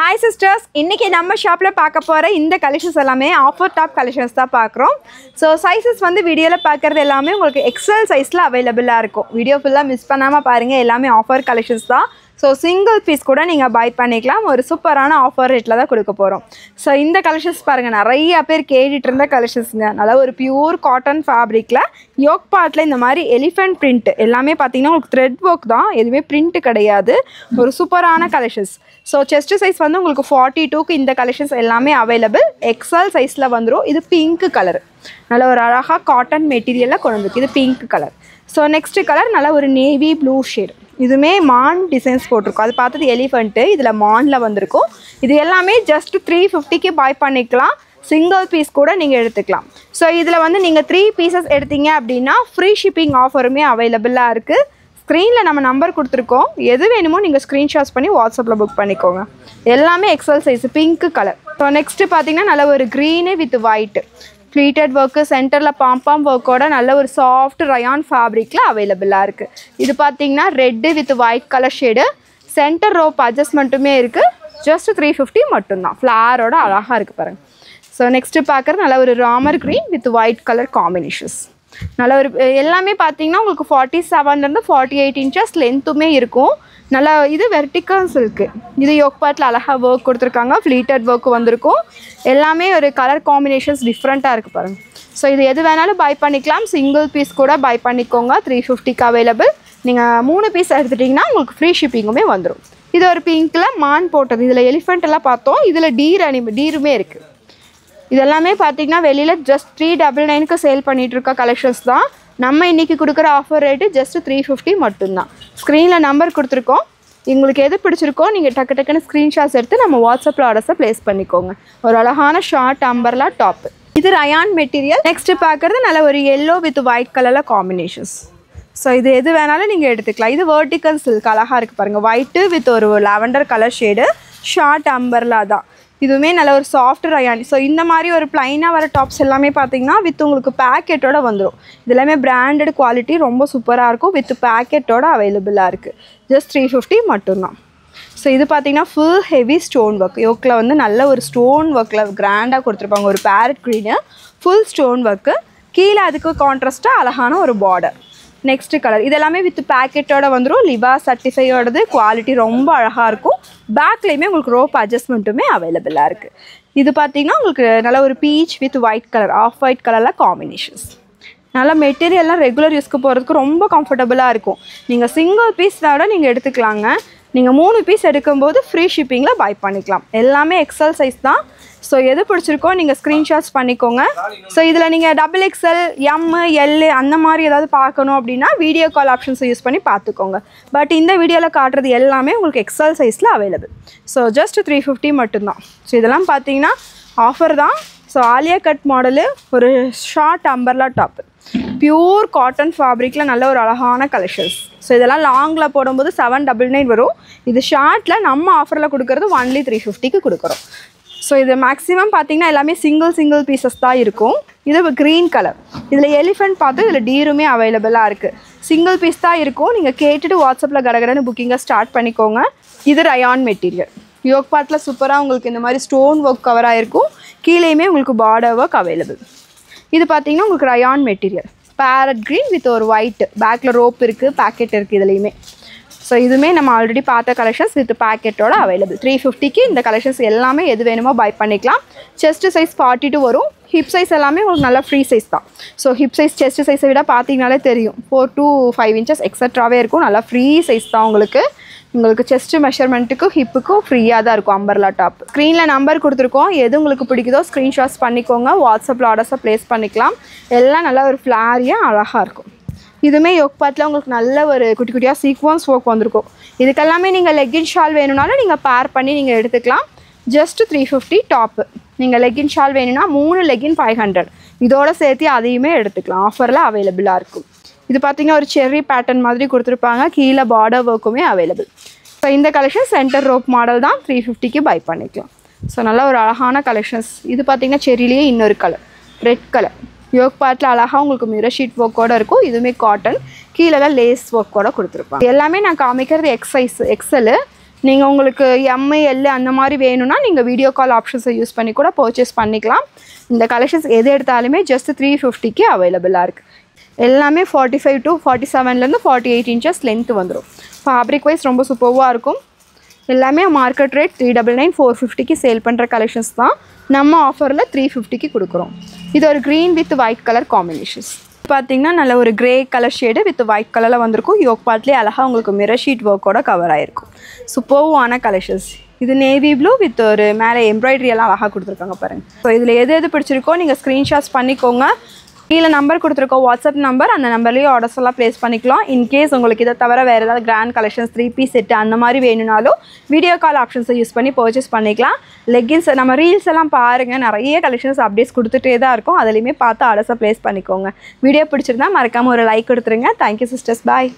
Hi sisters, இன்னைக்கு நம்ம ஷாப்ல பார்க்க போற இந்த கலெக்ஷன்ஸ் எல்லாமே ஆஃபர் டாப் கலெக்ஷன்ஸ் தான் பார்க்குறோம். ஸோ சைஸஸ் வந்து வீடியோவில் பார்க்குறது எல்லாமே உங்களுக்கு எக்ஸல் சைஸில் அவைலபிளாக இருக்கும். வீடியோ ஃபுல்லாக மிஸ் பண்ணாமல் பாருங்கள், எல்லாமே ஆஃபர் கலெக்ஷன்ஸ் தான். ஸோ சிங்கிள் பீஸ் கூட நீங்கள் பை பண்ணிக்கலாம். ஒரு சூப்பரான ஆஃபர் ரேட்டில் தான் கொடுக்க போகிறோம். ஸோ இந்த கலெக்ஷன்ஸ் பாருங்கள், நிறையா பேர் கேட்டுட்டு இருந்த கலெக்ஷன்ஸுங்க. நல்லா ஒரு பியூர் காட்டன் ஃபேப்ரிக்கில் யோக் பார்ட்டில் இந்த மாதிரி எலிஃபென்ட் பிரிண்ட் எல்லாமே பார்த்தீங்கன்னா உங்களுக்கு த்ரெட் ஒர்க் தான், எதுவுமே பிரிண்ட் கிடையாது. ஒரு சூப்பரான கலெக்ஷன்ஸ். ஸோ செஸ்ட் சைஸ் வந்து உங்களுக்கு 42க்கு இந்த கலெக்ஷன்ஸ் எல்லாமே அவைலபிள். எக்ஸல் சைஸில் வந்துடும். இது பிங்க் கலர், நல்ல ஒரு அழகாக காட்டன் மெட்டீரியலில் கொண்டு வந்துருக்கு. இது pink colour. So next colour நல்ல ஒரு நேவி ப்ளூ ஷேட். இதுவுமே மான் டிசைன்ஸ் போட்டிருக்கோம். அது பார்த்தது எலிஃபெண்ட்டு, இதில் மானில் வந்திருக்கும். இது எல்லாமே ஜஸ்ட் 350க்கு பை பண்ணிக்கலாம். சிங்கிள் பீஸ் கூட நீங்கள் எடுத்துக்கலாம். ஸோ இதில் வந்து நீங்கள் 3 பீசஸ் எடுத்தீங்க அப்படின்னா ஃப்ரீ ஷிப்பிங் ஆஃபருமே அவைலபிளாக இருக்குது. ஸ்க்ரீனில் நம்ம நம்பர் கொடுத்துருக்கோம். எது வேணுமோ நீங்கள் ஸ்க்ரீன்ஷாட்ஸ் பண்ணி வாட்ஸ்அப்பில் புக் பண்ணிக்கோங்க. எல்லாமே XL size pink colour. So next பார்த்தீங்கன்னா நல்ல ஒரு green with white pleated work, சென்டரில் பாம்பாம் ஒர்க்கோட நல்ல ஒரு சாஃப்ட் ரயான் ஃபேப்ரிக்கில் அவைலபிளாக இருக்குது. இது பார்த்தீங்கன்னா red with white colour shade. Centre rope அட்ஜஸ்ட்மெண்ட்டுமே இருக்குது. ஜஸ்ட் 350 மட்டும்தான். ஃப்ளாரோட அழகாக இருக்குது பாருங்கள். ஸோ நெக்ஸ்ட்டு பார்க்குறது நல்ல ஒரு Ramar green with white colour combinations. நல்ல ஒரு எல்லாமே பார்த்தீங்கன்னா உங்களுக்கு 47 48 இன்ச்சஸ் லென்த்துமே இருக்கும். நல்லா இது வெர்டிக்கல் சில்க்கு. இது யோக் பார்ட்டில் அழகாக ஒர்க் கொடுத்துருக்காங்க. ஃப்ளீட்டட் ஒர்க் வந்திருக்கும். எல்லாமே ஒரு கலர் காம்பினேஷன்ஸ் டிஃப்ரெண்ட்டாக இருக்குது பாருங்கள். ஸோ இது எது வேணாலும் பை பண்ணிக்கலாம். சிங்கிள் பீஸ் கூட பை பண்ணிக்கோங்க. 350க்கு அவைலபிள். நீங்கள் 3 பீஸ் எடுத்துட்டிங்கன்னா உங்களுக்கு ஃப்ரீ ஷிப்பிங்குமே வந்துடும். இது ஒரு பிங்க்கில் மான் போட்டது. இதில் எலிஃபெண்ட் எல்லாம் பார்த்தோம். இதில் டீருமே இருக்குது. இதெல்லாமே பார்த்தீங்கன்னா வெளியில் ஜஸ்ட் 399க்கு சேல் பண்ணிகிட்டு இருக்க கலெக்ஷன்ஸ் தான். நம்ம இன்றைக்கி கொடுக்குற ஆஃபர் ரேட்டு ஜஸ்ட் 350 மட்டும்தான். ஸ்க்ரீனில் நம்பர் கொடுத்துருக்கோம். உங்களுக்கு எது பிடிச்சிருக்கோ நீங்கள் டக்குன்னு ஸ்க்ரீன்ஷாட்ஸ் எடுத்து நம்ம வாட்ஸ்அப்பில் ஆர்டர்ஸை ப்ளேஸ் பண்ணிக்கோங்க. ஒரு அழகான ஷார்ட் அம்பர்லா டாப்பு. இது ரயான் மெட்டீரியல். நெக்ஸ்ட்டு பார்க்குறது நல்ல ஒரு எல்லோ வித் ஒயிட் கலரில் காம்பினேஷன்ஸ். ஸோ இது எது வேணாலும் நீங்கள் எடுத்துக்கலாம். இது வெர்டிக்கல் சில்க் அழகாக இருக்குது பாருங்கள். ஒயிட்டு வித் ஒரு lavender colour shade. Short umbrella தான். இதுவுமே நல்ல ஒரு சாஃப்ட் ரயான். ஸோ இந்த மாதிரி ஒரு ப்ளைனாக வர டாப்ஸ் எல்லாமே பார்த்தீங்கன்னா வித் உங்களுக்கு பேக்கெட்டோட வந்துடும். இது எல்லாமே பிராண்டட் குவாலிட்டி, ரொம்ப சூப்பராக இருக்கும். வித் பேக்கெட்டோட அவைலபிளாக இருக்குது. ஜஸ்ட் 350 மட்டும்தான். ஸோ இது பார்த்தீங்கன்னா ஃபுல் ஹெவி ஸ்டோன் ஒர்க். யோக்கில் வந்து நல்ல ஒரு ஸ்டோன் ஒர்க்கில் கிராண்டாக கொடுத்துருப்பாங்க. ஒரு parrot green full stone work. கீழே அதுக்கு கான்ட்ராஸ்ட்டாக அழகான ஒரு பார்டர். நெக்ஸ்ட்டு கலர் இதெல்லாமே வித் பேக்கெட்டோட வந்துடும். லிபா சர்டிஃபையோடது. குவாலிட்டி ரொம்ப அழகாக இருக்கும். பேக்லேயுமே உங்களுக்கு ரோப் அட்ஜஸ்ட்மெண்ட்டுமே அவைலபிளாக இருக்குது. இது பார்த்திங்கன்னா உங்களுக்கு நல்ல ஒரு peach with white colour, off white கலரில் காம்பினேஷன்ஸ். நல்ல மெட்டீரியல்லாம் ரெகுலர் யூஸ்க்கு போகிறதுக்கு ரொம்ப கம்ஃபர்டபுளாக இருக்கும். நீங்கள் சிங்கிள் பீஸோட நீங்கள் எடுத்துக்கலாங்க. நீங்கள் 3 பீஸ் எடுக்கும்போது ஃப்ரீ ஷிப்பிங்கில் பை பண்ணிக்கலாம். எல்லாமே எக்ஸல் சைஸ் தான். ஸோ எது பிடிச்சிருக்கோ நீங்கள் ஸ்க்ரீன்ஷாட்ஸ் பண்ணிக்கோங்க. ஸோ இதில் நீங்கள் XXL, M, L அந்த மாதிரி ஏதாவது பார்க்கணும் அப்படின்னா வீடியோ கால் ஆப்ஷன்ஸை யூஸ் பண்ணி பார்த்துக்கோங்க. பட் இந்த வீடியோவில் காட்டுறது எல்லாமே உங்களுக்கு எக்ஸல் சைஸில் அவைலபிள். ஸோ ஜஸ்ட் 350 மட்டும்தான். ஸோ இதெல்லாம் பார்த்தீங்கன்னா ஆஃபர் தான். ஸோ ஆலியா கட் மாடலு, ஒரு short umbrella top, pure cotton ஃபேப்ரிக்கில் நல்ல ஒரு அழகான கலெக்ஷன்ஸ். ஸோ இதெல்லாம் லாங்கில் போடும்போது 799 வரும். இது ஷார்ட்டில் நம்ம ஆஃபரில் கொடுக்குறது ஒன்லி 350க்கு கொடுக்குறோம். ஸோ இது மேக்ஸிமம் பார்த்தீங்கன்னா எல்லாமே சிங்கிள் பீசஸ் தான் இருக்கும். இது க்ரீன் கலர். இதில் எலிஃபெண்ட் பார்த்து இதில் டீருமே அவைலபிளாக இருக்குது. சிங்கிள் பீஸ் தான் இருக்கும். நீங்கள் கேட்டுட்டு வாட்ஸ்அப்பில் கடகடன்னு புக்கிங்கை ஸ்டார்ட் பண்ணிக்கோங்க. இது ரயான் மெட்டீரியல். யோக் பார்ட்டில் சூப்பராக உங்களுக்கு இந்த மாதிரி ஸ்டோன் ஒர்க் கவராக இருக்கும். கீழேயுமே உங்களுக்கு பார்டர் ஒர்க் அவைலபிள். இது பார்த்தீங்கன்னா உங்களுக்கு rayon material. Parrot green with ஒரு ஒயிட். பேக்கில் ரோப் இருக்குது, பேக்கெட் இருக்குது இதுலேயுமே. ஸோ இதுவுமே நம்ம ஆல்ரெடி பார்த்த கலெக்ஷன்ஸ் வித் பேக்கெட்டோட அவைலபிள். 350க்கு இந்த கலெக்ஷன்ஸ் எல்லாமே எது வேணுமோ பை பண்ணிக்கலாம். செஸ்ட் சைஸ் 42 வரும். ஹிப் சைஸ் எல்லாமே உங்களுக்கு நல்லா ஃப்ரீ சைஸ் தான். ஸோ ஹிப் சைஸ் செஸ்ட் சைஸை விட பார்த்தீங்கனாலே தெரியும் 4 to 5 இன்ச்சஸ் எக்ஸட்ராவே இருக்கும். நல்லா ஃப்ரீ சைஸ் தான். உங்களுக்கு செஸ்ட் மெஷர்மெண்ட்டுக்கும் ஹிப்புக்கும் ஃப்ரீயாக தான் இருக்கும் அம்பர்லா டாப். ஸ்க்ரீனில் நம்பர் கொடுத்துருக்கோம். எது உங்களுக்கு பிடிக்குதோ ஸ்க்ரீன்ஷாட்ஸ் பண்ணிக்கோங்க. வாட்ஸ்அப்பில் ஆர்டர்ஸை ப்ளேஸ் பண்ணிக்கலாம். எல்லாம் நல்லா ஒரு ஃப்ளாரியாக அழகாக இருக்கும். இதுவுமே யோக் பார்ட்டில் உங்களுக்கு நல்ல ஒரு குட்டி குட்டியாக சீக்வன்ஸ் ஒர்க் வந்திருக்கும். இதுக்கெல்லாமே நீங்கள் லெக்கின் ஷால் வேணும்னாலும் நீங்கள் பேர் பண்ணி நீங்கள் எடுத்துக்கலாம். Just 350 top. நீங்கள் லெக்கின் ஷால் வேணும்னா 3 லெக்கின் 500. இதோட சேர்த்து அதையுமே எடுத்துக்கலாம். ஆஃபரில் அவைலபிளாக இருக்கும். இது பார்த்திங்கன்னா ஒரு செர்ரி பேட்டர்ன் மாதிரி கொடுத்துருப்பாங்க. கீழே பார்டர் ஒர்க்குமே அவைலபிள். ஸோ இந்த கலெக்ஷன் சென்டர் ரோப் மாடல் தான். 350க்கு பை பண்ணிக்கலாம். ஸோ நல்ல ஒரு அழகான கலெக்ஷன்ஸ். இது பார்த்திங்கன்னா செர்ரிலேயே இன்னொரு கலர், ரெட் கலர். யோக் பார்ட்டில் அழகாக உங்களுக்கு மிரர் ஷீட் ஒர்க்கோடு இருக்கும். இதுவுமே காட்டன். கீழே லேஸ் ஒர்க்கோடு கொடுத்துருப்பாங்க. எல்லாமே நான் காமிக்கிறது எக்ஸல். நீங்கள் உங்களுக்கு எம்ஐஎல் அந்த மாதிரி வேணும்னா நீங்கள் வீடியோ கால் ஆப்ஷன்ஸை யூஸ் பண்ணி கூட பர்ச்சேஸ் பண்ணிக்கலாம். இந்த கலெக்ஷன்ஸ் எது எடுத்தாலுமே ஜஸ்ட் 350க்கு அவைலபிளாக இருக்குது. எல்லாமே 45 to 47லேருந்து 48 inches லென்த் வந்துடும். ஃபேப்ரிக் வைஸ் ரொம்ப சூப்பராக இருக்கும். எல்லாமே மார்க்கெட் ரேட் 399 450க்கு சேல் பண்ணுற கலெக்ஷன்ஸ் தான். நம்ம ஆஃபரில் 350க்கு கொடுக்குறோம். இது ஒரு green with white colour combinations. பார்த்தீங்கன்னா நல்ல ஒரு grey colour shade with white கலரில் வந்திருக்கும். யோக் பார்ட்லேயே அழகாக உங்களுக்கு மிரர் ஷீட் ஒர்க்கோட கவர் ஆகிருக்கும். சூப்பர்வான கலெக்ஷன்ஸ். இது நேவி ப்ளூ வித் ஒரு மேலே எம்ப்ராய்டரி எல்லாம் அழகாக கொடுத்துருக்காங்க பாருங்கள். ஸோ இதில் எது பிடிச்சிருக்கோ நீங்கள் ஸ்க்ரீன்ஷாட்ஸ் பண்ணிக்கோங்க. கீழே நம்பர் கொடுத்துருக்கோம், வாட்ஸ்அப் நம்பர். அந்த நம்பர்லேயும் ஆர்டர்ஸ் எல்லாம் ப்ளேஸ் பண்ணிக்கலாம். இன்கேஸ் உங்களுக்கு இதை தவிர வேறு ஏதாவது கிராண்ட் கலெக்ஷன்ஸ் 3 piece செட்டு அந்த மாதிரி வேணும்னாலும் வீடியோ கால் ஆப்ஷன்ஸை யூஸ் பண்ணி பர்ச்சேஸ் பண்ணிக்கலாம். லெகின்ஸ் நம்ம ரீல்ஸ் எல்லாம் பாருங்கள், நிறைய கலெக்ஷன்ஸ் அப்டேட்ஸ் கொடுத்துட்டே தான் இருக்கும். அதுலேயுமே பார்த்து ஆர்டர்ஸை ப்ளேஸ் பண்ணிக்கோங்க. வீடியோ பிடிச்சிருந்தா மறக்காமல் ஒரு லைக் கொடுத்துருங்க. தேங்க்யூ சிஸ்டர்ஸ், பாய்.